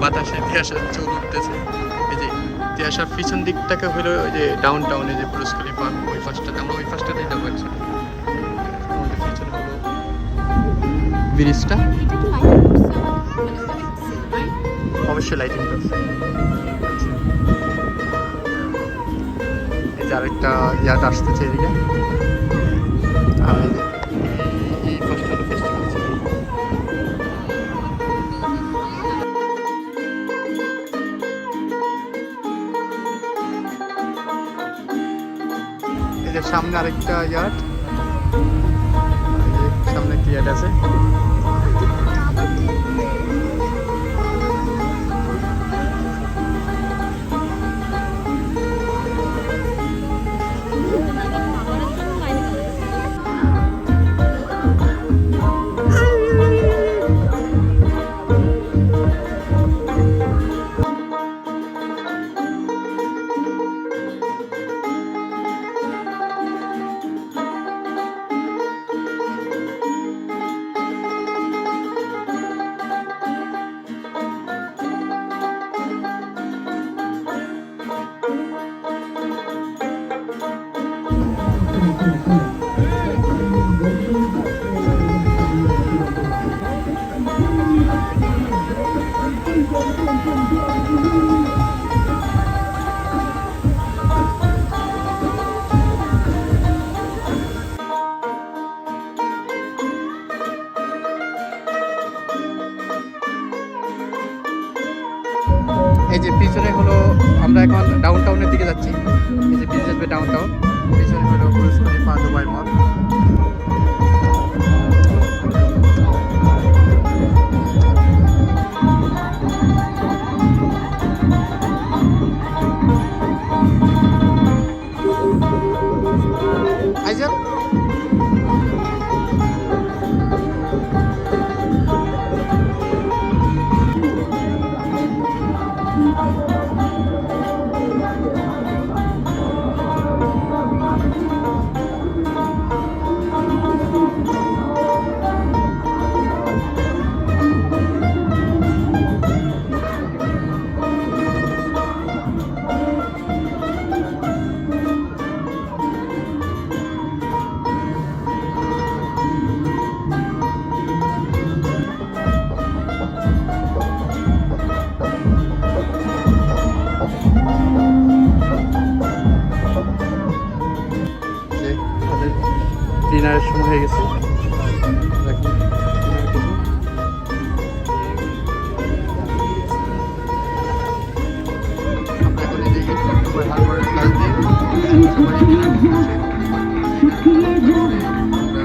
বাতাসে তিয়াশার চুল উঠতেছে। এই যে তিয়াশার পিছন দিকটাকে হলো ওই যে ডাউন টাউনে যে বুর্জ খলিফা, ওই ফার্স্টটাতে আমরা ওই ফার্স্টটাতেই যাবো একসাথে। আমাদের পিছনে হলো ব্রিজটা, অবশ্যই লাইটিং করছে। এই যে আরেকটা ইয়ার্ড আসতেছে এদিকে, আর এই ফার্স্ট হলো ফেস্টিভ্যাল। এই যে সামনে আরেকটা ইয়ার্ড, সামনে একটা ইয়ার্ড আছে। এই যে পিছনে হলো, আমরা এখন ডাউন টাউনের দিকে যাচ্ছি। এই যে পিছনে যাবে ডাউন টাউন, পিছনে হলো বুর্জ খলিফা, দুবাই মল। আইজাল ডিনারের সময় হয়ে গেছে।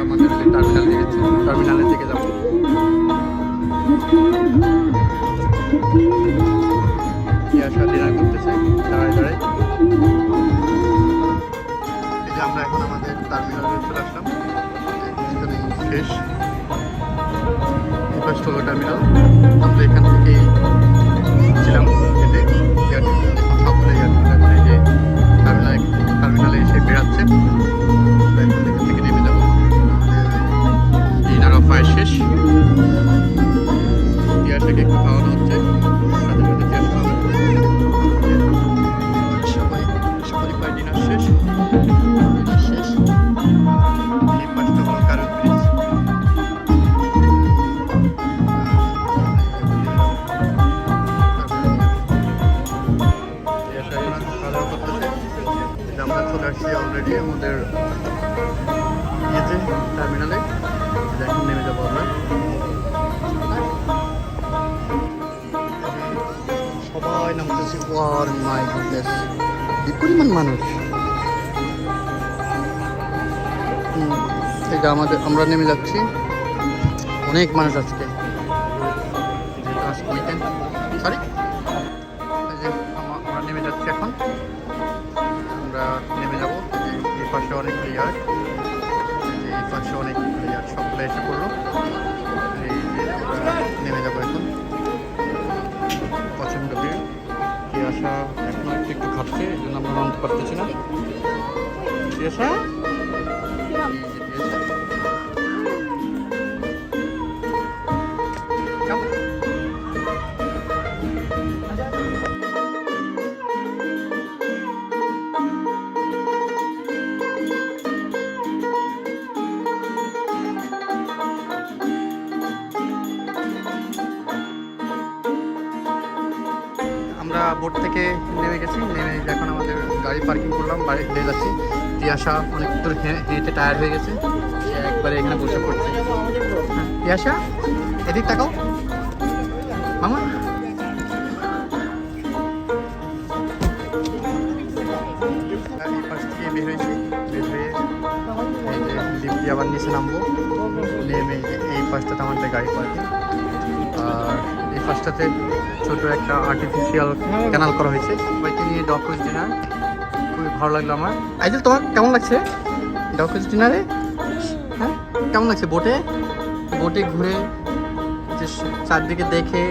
আমাদের টার্মিনালের দিকে যাবো। ডিনার করতেছে দাঁড়ায় দাঁড়ায়। এই যে আমরা এখন আমাদের টার্মিনালে চলে আসলাম। শেষ ফার্স্ট হলো টার্মিনাল। আমরা এখান থেকেই ছিলাম হেঁটে, সবগুলো এয়ারপোর্ট এখন এই যে টার্মিনালে এসে বেড়াচ্ছে। এখান থেকে নেমে যাবো। ডিনার অফ ফায়ার শেষ, তিয়াশাকে একটু খাওয়ানো হচ্ছে, সাথে সাথে তিয়াশা সবাই প্রায় ডিনার শেষ। এই পাশটা হলো কারণ ব্রিজ। আমরা চলে আসছি অলরেডি। আমাদের ইয়েতে টার্মিনালে। এখন নেমে যাবো আমরা। সবাই নামতেছি। ওয়ার মাই গুডনেস, কি পরিমাণ মানুষ! এই যে আমরা নেমে যাচ্ছি। অনেক মানুষ আজকে, উইকেন্ড। সরি, এই যে আমরা নেমে যাচ্ছি এখন। আমরা নেমে যাবো। এই পাশে অনেক প্লেয়ার, এই পাশে অনেক প্লেয়ার, সবগুলো এসে পড়লো। এই যে আমরা নেমে যাবো এখন। প্রচণ্ড ভিড়। কি আসা এখন একটু খাচ্ছে, এই জন্য আমরা নামতে পারতেছি না। কি আসা আমরা বোট থেকে নেমে গেছি। নেমে এখন আমাদের গাড়ি পার্কিং করলাম, বাড়িতে যাচ্ছি। তিয়াশা অনেক দূর হেঁটে টায়ার্ড হয়ে গেছে, সে একবারে এখানে বসে পড়ছে। তিয়াশা, এদিক তাকাও মামা। এই পাশ থেকে বের হয়েছি, বের হয়ে এই যে লিফট দিয়ে আবার নিচে নামবো। নেমে এই পাশটাতে আমাদের গাড়ি পার্কিং। আর এই পাশটাতে ছোট একটা আর্টিফিশিয়াল ক্যানাল করা হয়েছে। সবাইকে নিয়ে ডকুইজ ডিনার, খুবই ভালো লাগলো আমার। আইজল, তোমার কেমন লাগছে ডকুইজ ডিনারে? হ্যাঁ, কেমন লাগছে বোটে বোটে ঘুরে যে চারদিকে দেখে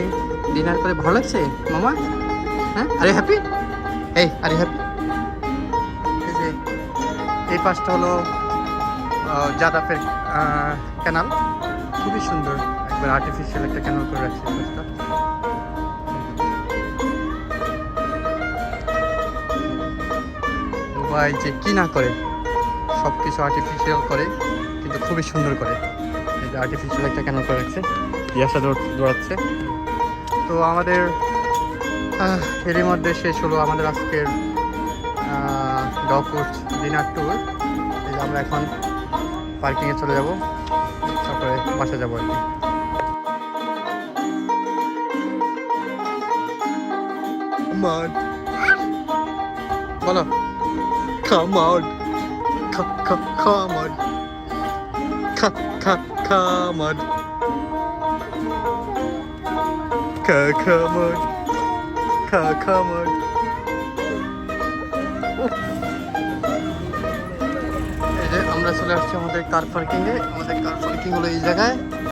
ডিনার করে ভালো লাগছে মামা? হ্যাঁ, আরে হ্যাপি? এই আরে হ্যাপি? এই যে এই পাশটা হলো জাদাফের ক্যানাল, খুবই সুন্দর, একবার আর্টিফিশিয়াল একটা ক্যানাল করে রাখছে এই পাশটা। দুবাই যে কি না করে, সব কিছু আর্টিফিশিয়াল করে, কিন্তু খুবই সুন্দর করে। এই যে আর্টিফিশিয়াল একটা ক্যানাল করে রাখছে, ইয়াসা দৌড়াচ্ছে। তো আমাদের এরই মধ্যে শেষ হলো আমাদের আজকের ডকুইজ ডিনার ট্যুর। এই যে আমরা এখন পার্কিংয়ে চলে যাব, তারপরে বাসা যাবো আর কি। বলো, come on, come on, come on, come on. এই যে আমরা চলে আসছি আমাদের কার পার্কিংয়ে। আমাদের কার পার্কিং হলো এই জায়গায়।